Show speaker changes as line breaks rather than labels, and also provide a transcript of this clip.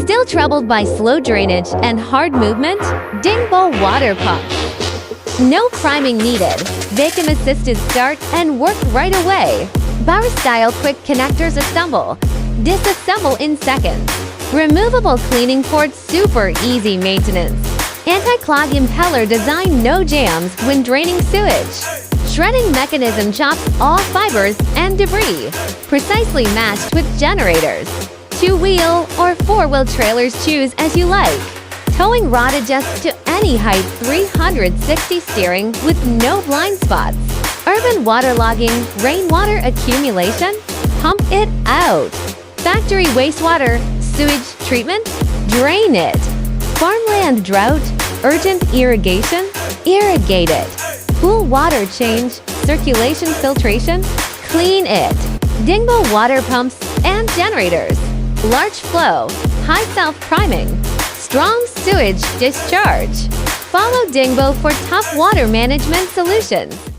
Still troubled by slow drainage and hard movement? Dingbo water pump. No priming needed. Vacuum assisted start and work right away. Bar style quick connectors assemble. Disassemble in seconds. Removable cleaning port, super easy maintenance. Anti-clog impeller design, no jams when draining sewage. Shredding mechanism chops all fibers and debris. Precisely matched with generators. 2-wheel or 4-wheel trailers, choose as you like. Towing rod adjusts to any height, 360 steering with no blind spots. Urban waterlogging, rainwater accumulation, pump it out. Factory wastewater, sewage treatment, drain it. Farmland drought, urgent irrigation, irrigate it. Pool water change, circulation filtration, clean it. Dingbo water pumps and generators. Large flow, high self-priming, strong sewage discharge. Follow Dingbo for top water management solutions.